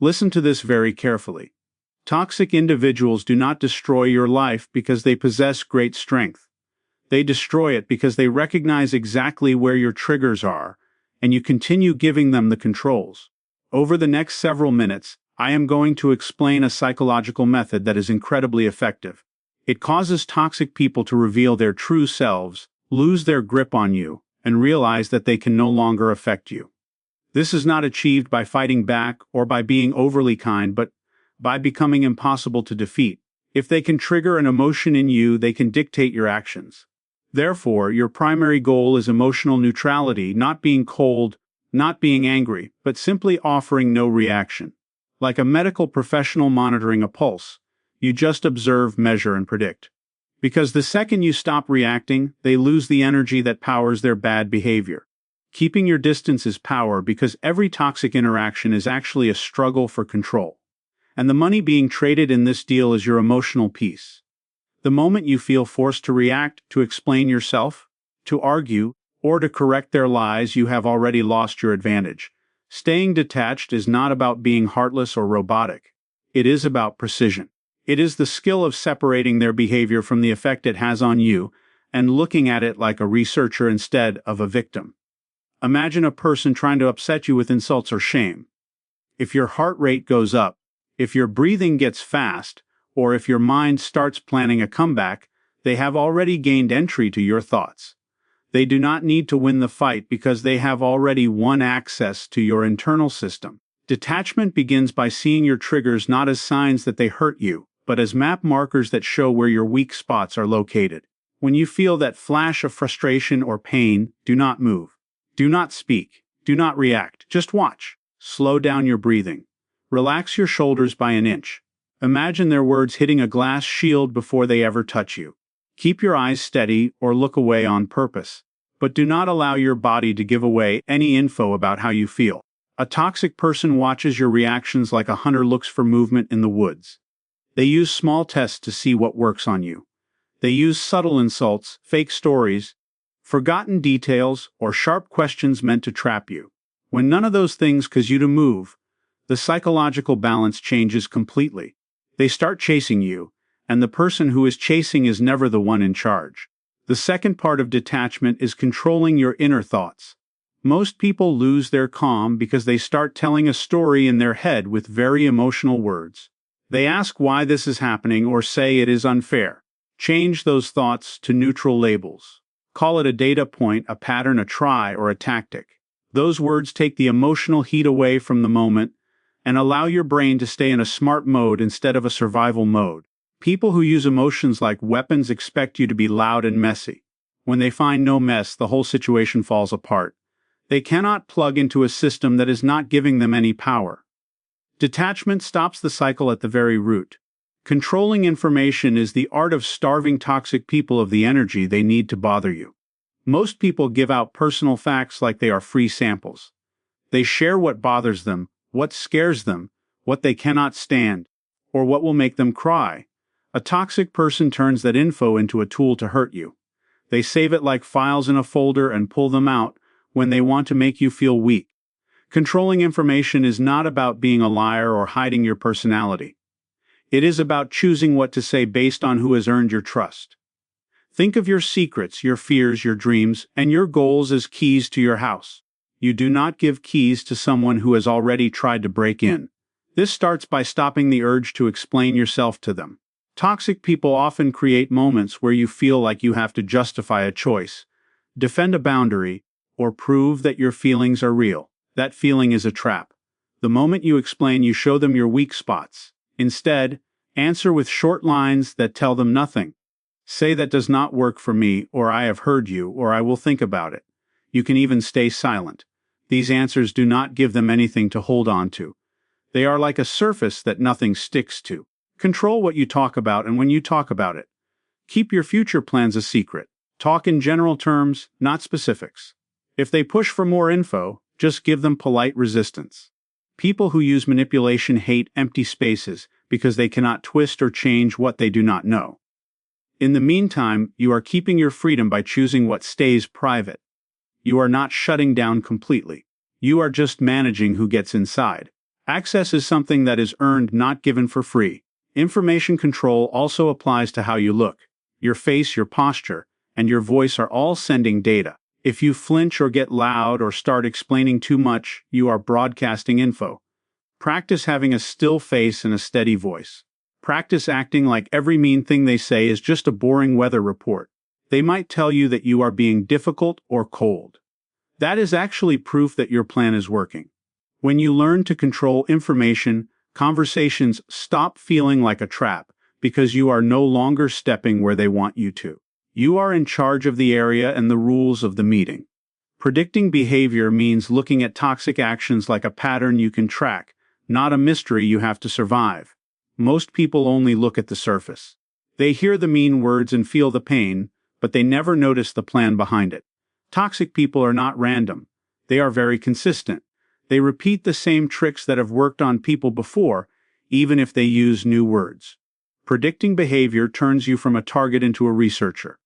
Listen to this very carefully. Toxic individuals do not destroy your life because they possess great strength. They destroy it because they recognize exactly where your triggers are, and you continue giving them the controls. Over the next several minutes, I am going to explain a psychological method that is incredibly effective. It causes toxic people to reveal their true selves, lose their grip on you, and realize that they can no longer affect you. This is not achieved by fighting back or by being overly kind, but by becoming impossible to defeat. If they can trigger an emotion in you, they can dictate your actions. Therefore, your primary goal is emotional neutrality, not being cold, not being angry, but simply offering no reaction. Like a medical professional monitoring a pulse, you just observe, measure, and predict. Because the second you stop reacting, they lose the energy that powers their bad behavior. Keeping your distance is power because every toxic interaction is actually a struggle for control. And the money being traded in this deal is your emotional peace. The moment you feel forced to react, to explain yourself, to argue, or to correct their lies, you have already lost your advantage. Staying detached is not about being heartless or robotic. It is about precision. It is the skill of separating their behavior from the effect it has on you and looking at it like a researcher instead of a victim. Imagine a person trying to upset you with insults or shame. If your heart rate goes up, if your breathing gets fast, or if your mind starts planning a comeback, they have already gained entry to your thoughts. They do not need to win the fight because they have already won access to your internal system. Detachment begins by seeing your triggers not as signs that they hurt you, but as map markers that show where your weak spots are located. When you feel that flash of frustration or pain, do not move. Do not speak. Do not react. Just watch. Slow down your breathing. Relax your shoulders by an inch. Imagine their words hitting a glass shield before they ever touch you. Keep your eyes steady or look away on purpose. But do not allow your body to give away any info about how you feel. A toxic person watches your reactions like a hunter looks for movement in the woods. They use small tests to see what works on you. They use subtle insults, fake stories, forgotten details, or sharp questions meant to trap you. When none of those things cause you to move, the psychological balance changes completely. They start chasing you, and the person who is chasing is never the one in charge. The second part of detachment is controlling your inner thoughts. Most people lose their calm because they start telling a story in their head with very emotional words. They ask why this is happening or say it is unfair. Change those thoughts to neutral labels. Call it a data point, a pattern, a try, or a tactic. Those words take the emotional heat away from the moment and allow your brain to stay in a smart mode instead of a survival mode. People who use emotions like weapons expect you to be loud and messy. When they find no mess, the whole situation falls apart. They cannot plug into a system that is not giving them any power. Detachment stops the cycle at the very root. Controlling information is the art of starving toxic people of the energy they need to bother you. Most people give out personal facts like they are free samples. They share what bothers them, what scares them, what they cannot stand, or what will make them cry. A toxic person turns that info into a tool to hurt you. They save it like files in a folder and pull them out when they want to make you feel weak. Controlling information is not about being a liar or hiding your personality. It is about choosing what to say based on who has earned your trust. Think of your secrets, your fears, your dreams, and your goals as keys to your house. You do not give keys to someone who has already tried to break in. This starts by stopping the urge to explain yourself to them. Toxic people often create moments where you feel like you have to justify a choice, defend a boundary, or prove that your feelings are real. That feeling is a trap. The moment you explain, you show them your weak spots. Instead, answer with short lines that tell them nothing. Say that does not work for me, or I have heard you, or I will think about it. You can even stay silent. These answers do not give them anything to hold on to. They are like a surface that nothing sticks to. Control what you talk about and when you talk about it. Keep your future plans a secret. Talk in general terms, not specifics. If they push for more info, just give them polite resistance. People who use manipulation hate empty spaces because they cannot twist or change what they do not know. In the meantime, you are keeping your freedom by choosing what stays private. You are not shutting down completely. You are just managing who gets inside. Access is something that is earned, not given for free. Information control also applies to how you look. Your face, your posture, and your voice are all sending data. If you flinch or get loud or start explaining too much, you are broadcasting info. Practice having a still face and a steady voice. Practice acting like every mean thing they say is just a boring weather report. They might tell you that you are being difficult or cold. That is actually proof that your plan is working. When you learn to control information, conversations stop feeling like a trap because you are no longer stepping where they want you to. You are in charge of the area and the rules of the meeting. Predicting behavior means looking at toxic actions like a pattern you can track, not a mystery you have to survive. Most people only look at the surface. They hear the mean words and feel the pain, but they never notice the plan behind it. Toxic people are not random. They are very consistent. They repeat the same tricks that have worked on people before, even if they use new words. Predicting behavior turns you from a target into a researcher.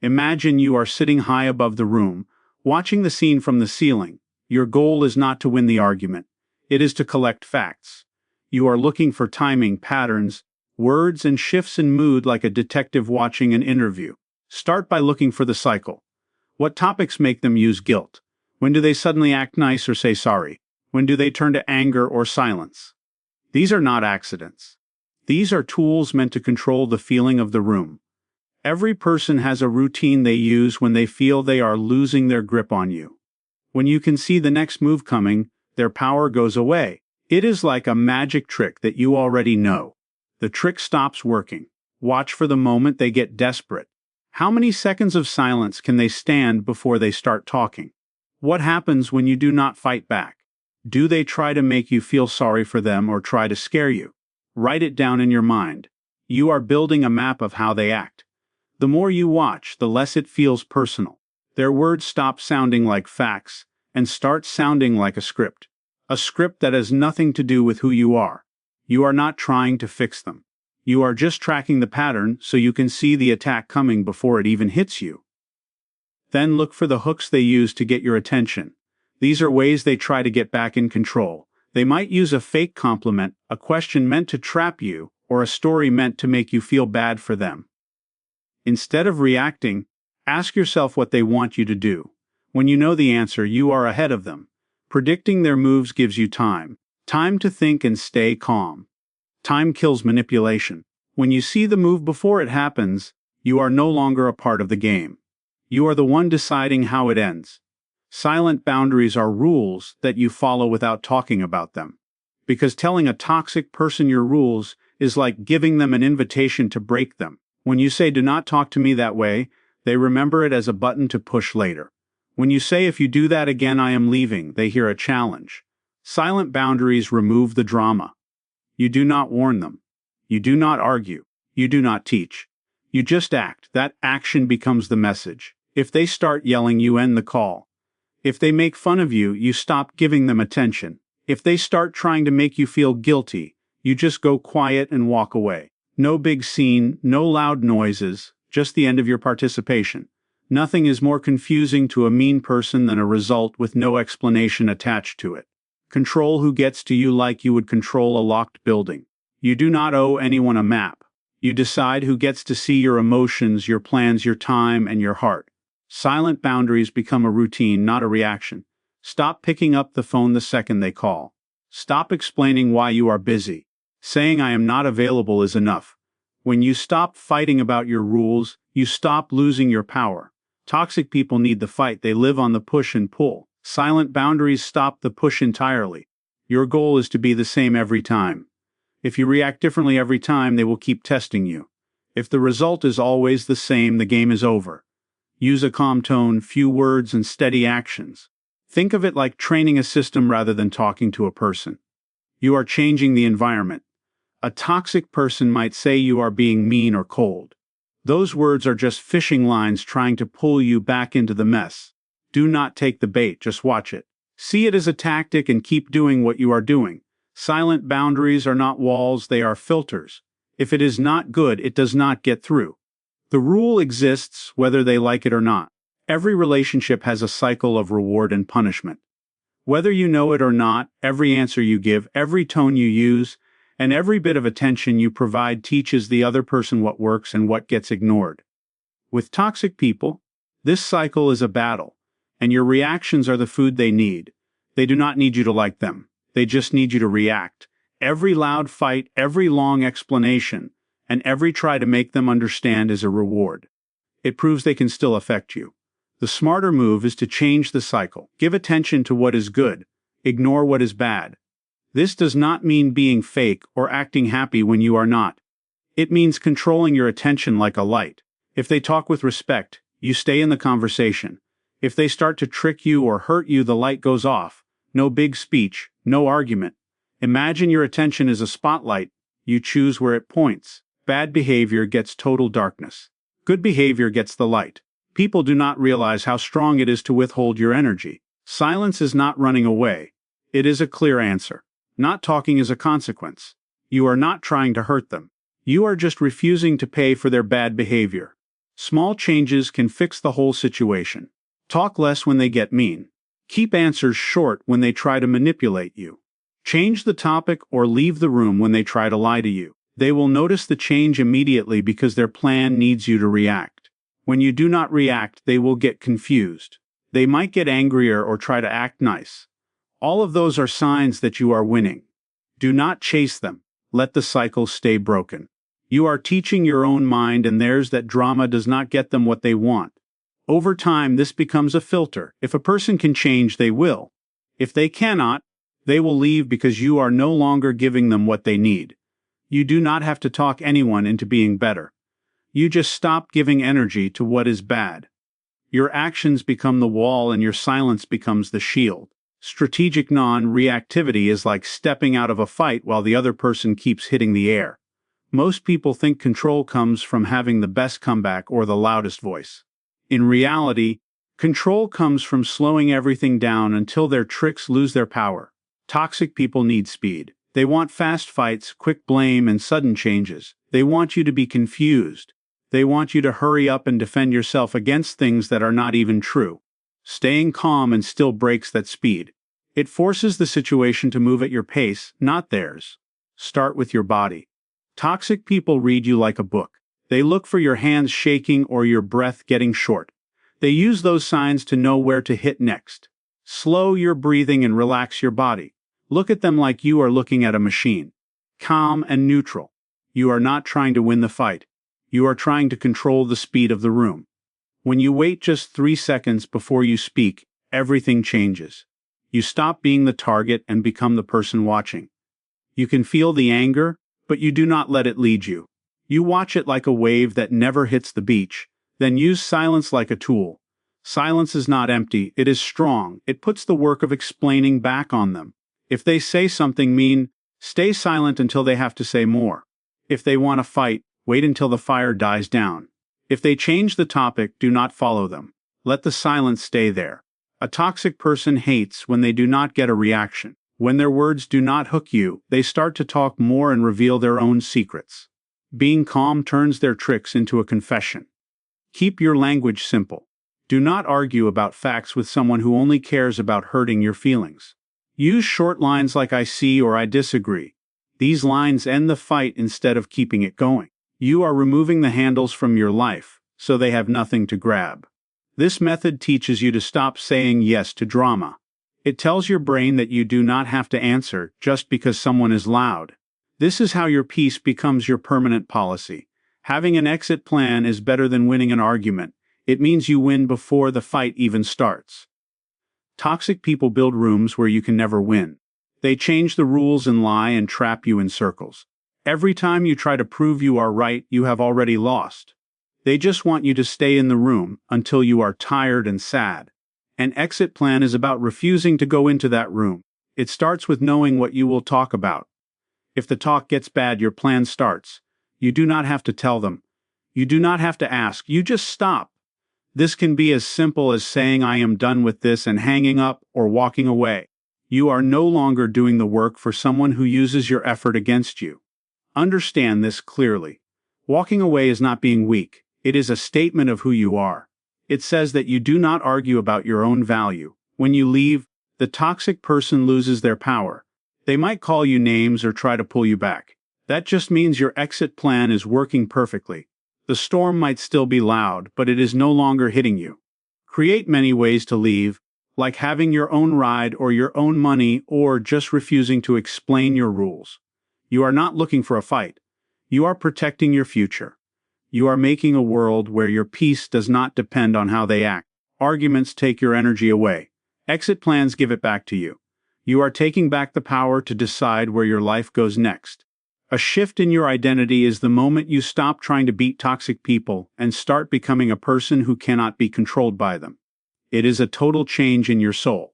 Imagine you are sitting high above the room, watching the scene from the ceiling. Your goal is not to win the argument. It is to collect facts. You are looking for timing, patterns, words, and shifts in mood like a detective watching an interview. Start by looking for the cycle. What topics make them use guilt? When do they suddenly act nice or say sorry? When do they turn to anger or silence? These are not accidents. These are tools meant to control the feeling of the room. Every person has a routine they use when they feel they are losing their grip on you. When you can see the next move coming, their power goes away. It is like a magic trick that you already know. The trick stops working. Watch for the moment they get desperate. How many seconds of silence can they stand before they start talking? What happens when you do not fight back? Do they try to make you feel sorry for them or try to scare you? Write it down in your mind. You are building a map of how they act. The more you watch, the less it feels personal. Their words stop sounding like facts and start sounding like a script. A script that has nothing to do with who you are. You are not trying to fix them. You are just tracking the pattern so you can see the attack coming before it even hits you. Then look for the hooks they use to get your attention. These are ways they try to get back in control. They might use a fake compliment, a question meant to trap you, or a story meant to make you feel bad for them. Instead of reacting, ask yourself what they want you to do. When you know the answer, you are ahead of them. Predicting their moves gives you time. Time to think and stay calm. Time kills manipulation. When you see the move before it happens, you are no longer a part of the game. You are the one deciding how it ends. Silent boundaries are rules that you follow without talking about them. Because telling a toxic person your rules is like giving them an invitation to break them. When you say, "Do not talk to me that way," they remember it as a button to push later. When you say, "If you do that again, I am leaving," they hear a challenge. Silent boundaries remove the drama. You do not warn them. You do not argue. You do not teach. You just act. That action becomes the message. If they start yelling, you end the call. If they make fun of you, you stop giving them attention. If they start trying to make you feel guilty, you just go quiet and walk away. No big scene, no loud noises, just the end of your participation. Nothing is more confusing to a mean person than a result with no explanation attached to it. Control who gets to you like you would control a locked building. You do not owe anyone a map. You decide who gets to see your emotions, your plans, your time, and your heart. Silent boundaries become a routine, not a reaction. Stop picking up the phone the second they call. Stop explaining why you are busy. Saying "I am not available" is enough. When you stop fighting about your rules, you stop losing your power. Toxic people need the fight. They live on the push and pull. Silent boundaries stop the push entirely. Your goal is to be the same every time. If you react differently every time, they will keep testing you. If the result is always the same, the game is over. Use a calm tone, few words, and steady actions. Think of it like training a system rather than talking to a person. You are changing the environment. A toxic person might say you are being mean or cold. Those words are just fishing lines trying to pull you back into the mess. Do not take the bait, just watch it. See it as a tactic and keep doing what you are doing. Silent boundaries are not walls, they are filters. If it is not good, it does not get through. The rule exists whether they like it or not. Every relationship has a cycle of reward and punishment. Whether you know it or not, every answer you give, every tone you use, and every bit of attention you provide teaches the other person what works and what gets ignored. With toxic people, this cycle is a battle, and your reactions are the food they need. They do not need you to like them. They just need you to react. Every loud fight, every long explanation, and every try to make them understand is a reward. It proves they can still affect you. The smarter move is to change the cycle. Give attention to what is good. Ignore what is bad. This does not mean being fake or acting happy when you are not. It means controlling your attention like a light. If they talk with respect, you stay in the conversation. If they start to trick you or hurt you, the light goes off. No big speech, no argument. Imagine your attention is a spotlight. You choose where it points. Bad behavior gets total darkness. Good behavior gets the light. People do not realize how strong it is to withhold your energy. Silence is not running away. It is a clear answer. Not talking is a consequence. You are not trying to hurt them. You are just refusing to pay for their bad behavior. Small changes can fix the whole situation. Talk less when they get mean. Keep answers short when they try to manipulate you. Change the topic or leave the room when they try to lie to you. They will notice the change immediately because their plan needs you to react. When you do not react, they will get confused. They might get angrier or try to act nice. All of those are signs that you are winning. Do not chase them. Let the cycle stay broken. You are teaching your own mind and theirs that drama does not get them what they want. Over time, this becomes a filter. If a person can change, they will. If they cannot, they will leave because you are no longer giving them what they need. You do not have to talk anyone into being better. You just stop giving energy to what is bad. Your actions become the wall and your silence becomes the shield. Strategic non-reactivity is like stepping out of a fight while the other person keeps hitting the air. Most people think control comes from having the best comeback or the loudest voice. In reality, control comes from slowing everything down until their tricks lose their power. Toxic people need speed. They want fast fights, quick blame, and sudden changes. They want you to be confused. They want you to hurry up and defend yourself against things that are not even true. Staying calm and still breaks that speed. It forces the situation to move at your pace, not theirs. Start with your body. Toxic people read you like a book. They look for your hands shaking or your breath getting short. They use those signs to know where to hit next. Slow your breathing and relax your body. Look at them like you are looking at a machine. Calm and neutral. You are not trying to win the fight. You are trying to control the speed of the room. When you wait just 3 seconds before you speak, everything changes. You stop being the target and become the person watching. You can feel the anger, but you do not let it lead you. You watch it like a wave that never hits the beach, then use silence like a tool. Silence is not empty, it is strong. It puts the work of explaining back on them. If they say something mean, stay silent until they have to say more. If they want to fight, wait until the fire dies down. If they change the topic, do not follow them. Let the silence stay there. A toxic person hates when they do not get a reaction. When their words do not hook you, they start to talk more and reveal their own secrets. Being calm turns their tricks into a confession. Keep your language simple. Do not argue about facts with someone who only cares about hurting your feelings. Use short lines like "I see" or "I disagree." These lines end the fight instead of keeping it going. You are removing the handles from your life, so they have nothing to grab. This method teaches you to stop saying yes to drama. It tells your brain that you do not have to answer just because someone is loud. This is how your peace becomes your permanent policy. Having an exit plan is better than winning an argument. It means you win before the fight even starts. Toxic people build rooms where you can never win. They change the rules and lie and trap you in circles. Every time you try to prove you are right, you have already lost. They just want you to stay in the room until you are tired and sad. An exit plan is about refusing to go into that room. It starts with knowing what you will talk about. If the talk gets bad, your plan starts. You do not have to tell them. You do not have to ask. You just stop. This can be as simple as saying "I am done with this" and hanging up or walking away. You are no longer doing the work for someone who uses your effort against you. Understand this clearly. Walking away is not being weak. It is a statement of who you are. It says that you do not argue about your own value. When you leave, The toxic person loses their power. They might call you names or try to pull you back. That just means your exit plan is working perfectly. The storm might still be loud, but it is no longer hitting you. Create many ways to leave, like having your own ride or your own money or just refusing to explain your rules. You are not looking for a fight. You are protecting your future. You are making a world where your peace does not depend on how they act. Arguments take your energy away. Exit plans give it back to you. You are taking back the power to decide where your life goes next. A shift in your identity is the moment you stop trying to beat toxic people and start becoming a person who cannot be controlled by them. It is a total change in your soul.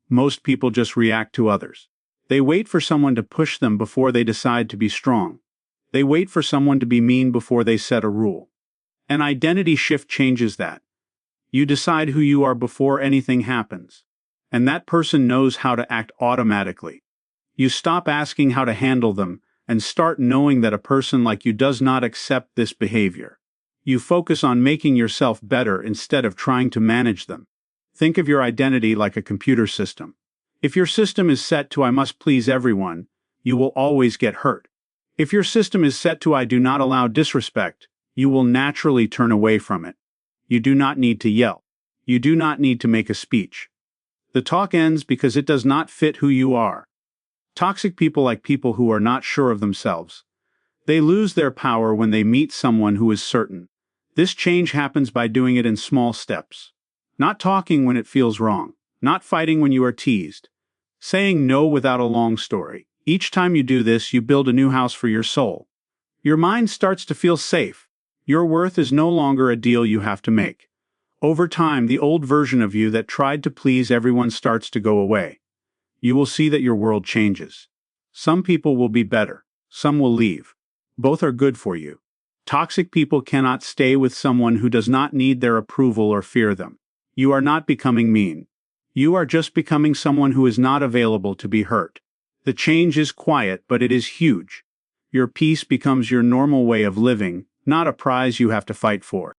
Most people just react to others. They wait for someone to push them before they decide to be strong. They wait for someone to be mean before they set a rule. An identity shift changes that. You decide who you are before anything happens. And that person knows how to act automatically. You stop asking how to handle them and start knowing that a person like you does not accept this behavior. You focus on making yourself better instead of trying to manage them. Think of your identity like a computer system. If your system is set to "I must please everyone," you will always get hurt. If your system is set to "I do not allow disrespect," you will naturally turn away from it. You do not need to yell. You do not need to make a speech. The talk ends because it does not fit who you are. Toxic people like people who are not sure of themselves. They lose their power when they meet someone who is certain. This change happens by doing it in small steps. Not talking when it feels wrong. Not fighting when you are teased. Saying no without a long story. Each time you do this, you build a new house for your soul. Your mind starts to feel safe. Your worth is no longer a deal you have to make. Over time, the old version of you that tried to please everyone starts to go away. You will see that your world changes. Some people will be better. Some will leave. Both are good for you. Toxic people cannot stay with someone who does not need their approval or fear them. You are not becoming mean. You are just becoming someone who is not available to be hurt. The change is quiet, but it is huge. Your peace becomes your normal way of living, not a prize you have to fight for.